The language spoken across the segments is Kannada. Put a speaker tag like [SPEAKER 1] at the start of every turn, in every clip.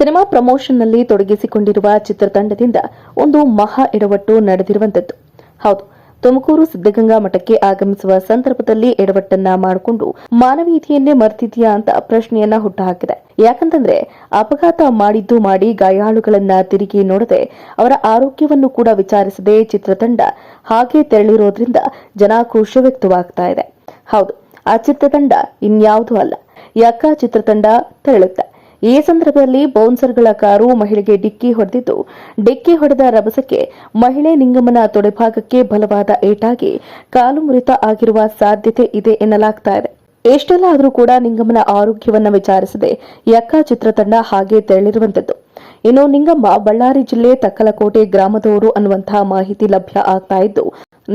[SPEAKER 1] ಸಿನಿಮಾ ಪ್ರಮೋಷನ್ನಲ್ಲಿ ತೊಡಗಿಸಿಕೊಂಡಿರುವ ಚಿತ್ರತಂಡದಿಂದ ಒಂದು ಮಹಾ ಎಡವಟ್ಟು ನಡೆದಿರುವಂತದ್ದು. ಹೌದು, ತುಮಕೂರು ಸಿದ್ದಗಂಗಾ ಮಠಕ್ಕೆ ಆಗಮಿಸುವ ಸಂದರ್ಭದಲ್ಲಿ ಎಡವಟ್ಟನ್ನ ಮಾಡಿಕೊಂಡು ಮಾನವೀಯತೆಯನ್ನೇ ಮರ್ತಿದ್ಯಾ ಅಂತ ಪ್ರಶ್ನೆಯನ್ನ ಹುಟ್ಟುಹಾಕಿದೆ. ಯಾಕಂತಂದ್ರೆ ಅಪಘಾತ ಮಾಡಿದ್ದು ಮಾಡಿ ಗಾಯಾಳುಗಳನ್ನ ತಿರುಗಿ ನೋಡದೆ ಅವರ ಆರೋಗ್ಯವನ್ನು ಕೂಡ ವಿಚಾರಿಸದೆ ಚಿತ್ರತಂಡ ಹಾಗೆ ತೆರಳಿರೋದ್ರಿಂದ ಜನಾಕ್ರೋಶ ವ್ಯಕ್ತವಾಗ್ತಾ ಇದೆ. ಹೌದು, ಆ ಚಿತ್ರತಂಡ ಇನ್ಯಾವುದೂ ಅಲ್ಲ, ಯಕ್ಕ ಚಿತ್ರತಂಡ ತೆರಳುತ್ತೆ. ಈ ಸಂದರ್ಭದಲ್ಲಿ ಬೌನ್ಸರ್ಗಳ ಕಾರು ಮಹಿಳೆಗೆ ಡಿಕ್ಕಿ ಹೊಡೆದಿದ್ದು, ಡಿಕ್ಕಿ ಹೊಡೆದ ರಭಸಕ್ಕೆ ಮಹಿಳೆ ನಿಂಗಮ್ಮನ ತೊಡೆಭಾಗಕ್ಕೆ ಬಲವಾದ ಏಟಾಗಿ ಕಾಲು ಮುರಿತ ಆಗಿರುವ ಸಾಧ್ಯತೆ ಇದೆ ಎನ್ನಲಾಗ್ತಾ ಇದೆ. ಎಷ್ಟೆಲ್ಲ ಆದರೂ ಕೂಡ ನಿಂಗಮ್ಮನ ಆರೋಗ್ಯವನ್ನ ವಿಚಾರಿಸದೆ ಯಕ್ಕ ಚಿತ್ರತಂಡ ಹಾಗೆ ತೆರಳಿರುವಂತದ್ದು. ಇನ್ನು ನಿಂಗಮ್ಮ ಬಳ್ಳಾರಿ ಜಿಲ್ಲೆ ತಕ್ಕಲಕೋಟೆ ಗ್ರಾಮದವರು ಅನ್ನುವಂತಹ ಮಾಹಿತಿ ಲಭ್ಯ ಆಗ್ತಾ ಇದ್ದು,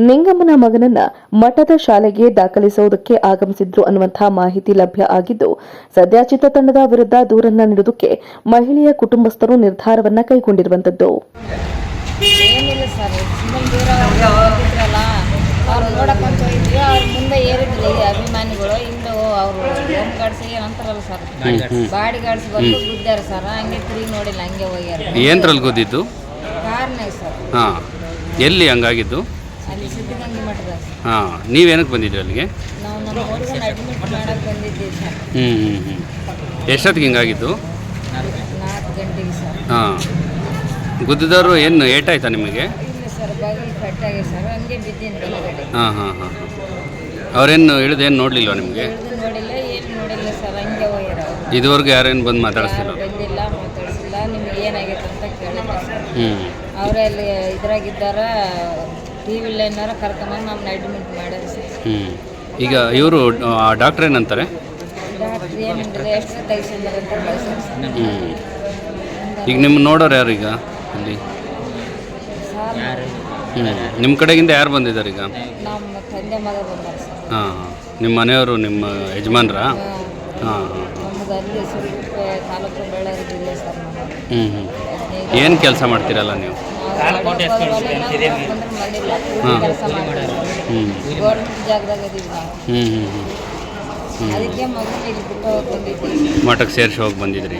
[SPEAKER 1] ನಿಂಗಮ್ಮನ ಮಗನನ್ನ ಮಠದ ಶಾಲೆಗೆ ದಾಖಲಿಸುವುದಕ್ಕೆ ಆಗಮಿಸಿದ್ರು ಅನ್ನುವಂತಹ ಮಾಹಿತಿ ಲಭ್ಯ ಆಗಿದ್ದು, ಸದ್ಯ ಚಿತ್ರತಂಡದ ವಿರುದ್ಧ ದೂರನ್ನ ನೀಡುವುದಕ್ಕೆ ಮಹಿಳೆಯ ಕುಟುಂಬಸ್ಥರು ನಿರ್ಧಾರವನ್ನ ಕೈಗೊಂಡಿರುವಂತದ್ದು.
[SPEAKER 2] ಏನಿಲ್ಲ ಸರ್, ಅವ್ರು ನೋಡಕ್ಕಂತ ಹೋಗಿದ್ವಿ. ಅವ್ರ ಮುಂದೆ ಏರಿದ್ರಿ ಅಭಿಮಾನಿಗಳು, ಹಿಂದೆ ಅವರು ಹೋಮ್ ಗಾರ್ಡ್ಸ್ ಏನಂತಾರಲ್ಲ ಸರ್, ಬಾಡಿ ಗಾರ್ಡ್ಸ್ ಬಂದು ಗುದ್ದಾರ ಸರ್. ಹಂಗೆ ತಿರುಗಿ ನೋಡಿಲ್ಲ, ಹಂಗೆ ಹೋಗ್ಯಾರ.
[SPEAKER 3] ಏನ್ರಲ್ಲಿ ಗುದ್ದಿದ್ದು?
[SPEAKER 2] ಕಾರ್ನಾಗ ಸರ್.
[SPEAKER 3] ಹಾಂ, ಎಲ್ಲಿ ಹಂಗಾಗಿದ್ದು?
[SPEAKER 2] ಅಲ್ಲಿ ಸಿದ್ಧಗಂಗೆ ಮಠದ.
[SPEAKER 3] ಹಾಂ, ನೀವೇನಕ್ಕೆ ಬಂದಿದ್ರಿ ಅಲ್ಲಿಗೆ?
[SPEAKER 2] ನಾವು ನಮ್ಮ ಹುಡುಗನ ಅಡ್ಮಿಟ್ ಮಾಡಕ್ಕೆ ಬಂದಿದ್ದೀವಿ ಸರ್.
[SPEAKER 3] ಎಷ್ಟೊತ್ತಿಗೆ ಹಿಂಗಾಗಿದ್ದು?
[SPEAKER 2] 4 ಗಂಟೆಗೆ ಸರ್.
[SPEAKER 3] ಹಾಂ, ಗುದ್ದಿದವರು ಏನು ಏಟಾಯ್ತಾ ನಿಮಗೆ?
[SPEAKER 2] ಇಲ್ಲ ಸರ್, ಬಾಗಿಲು ಕಟ್ಟಾಗಿ ಸರ್, ಹಂಗೆ ಬಿದ್ದೀನಿ ಕೆಳಗಡೆ.
[SPEAKER 3] ಹಾಂ ಹಾಂ ಹಾಂ ಅವ್ರೇನು ಇಳಿದೇನು ನೋಡಲಿಲ್ವ ನಿಮಗೆ?
[SPEAKER 2] ಇಳಿದು ನೋಡಿಲ್ಲ, ಏನು ನೋಡಿಲ್ಲ ಸರ್, ಹಂಗೆ ಹೋಗ್ಯಾರ ಅವರು.
[SPEAKER 3] ಇದುವರೆಗೂ ಯಾರೇನು ಬಂದು ಮಾತಾಡಿಸ್ತಿಲ್ಲ?
[SPEAKER 2] ಬಂದಿಲ್ಲ, ಮಾತಾಡಿಸಿಲ್ಲ. ನಿಮ್ಗೆ ಏನಾಗೈತೆ ಅಂತ ಕೇಳಿಲ್ಲ ಸರ್. ಅವರೇ ಅಲ್ಲಿ ಇದ್ರಾಗಿದ್ದಾರ, ಟಿ ವಿಲಿ ಏನಾರ ಕರ್ಕೊಂಬಂದು ನಮ್ಮನ್ನ ಅಡ್ಮಿಟ್ ಮಾಡ್ಯಾರ ಸರ್.
[SPEAKER 3] ಈಗ ಇವರು ಡಾಕ್ಟ್ರ್ ಏನಂತಾರೆ?
[SPEAKER 2] ಡಾಕ್ಟ್ರ್ ಏನಿಲ್ಲ, ಎಷ್ಟು ತೆಗಿಸಿದಾರಂತ ಕಳಿಸ್ಯಾರ ಸರ್.
[SPEAKER 3] ಈಗ ನಿಮ್ಮ ನೋಡೋರು ಯಾರು ಈಗ ಇಲ್ಲಿ?
[SPEAKER 2] ಸರ್
[SPEAKER 3] ನಿಮ್ಮ ಕಡೆಗಿಂದ ಯಾರು ಬಂದಿದ್ದಾರೆ ಈಗ?
[SPEAKER 2] ನಮ್ಮ ತಂದೆ ಮಗ ಬಂದಾರ ಸರ್.
[SPEAKER 3] ಹಾಂ, ನಿಮ್ಮ ಮನೆಯವರು, ನಿಮ್ಮ ಯಜಮಾನ್ರಾ? ಹಾಂ ಹಾಂ.
[SPEAKER 2] ನಮ್ಮದು ಅಲ್ಲಿ ಸುರುಗುಪ್ಪೆ ತಾಲೂಕು ಬಳ್ಳಾರಿ ಜಿಲ್ಲೆ ಸರ್. ನಾವು
[SPEAKER 3] ಏನು ಕೆಲಸ ಮಾಡ್ತೀರಲ್ಲ ನೀವು?
[SPEAKER 2] ಕೆಲಸ ಮಾಡ್ತೀವಿ, ಗೌರ್ಮೆಂಟ್ ಜಾಗದಾಗ ಇದೀವಿ ನಾವು. ಅದಕ್ಕೆ ಮಗನ ಇಲ್ಲಿ ಬಿಟ್ಟು ಹೋಗಿ ಬಂದಿದ್ದೀವಿ.
[SPEAKER 3] ಮಠಕ್ಕೆ ಸೇರಿಸಿ ಹೋಗಿ ಬಂದಿದ್ರಿ?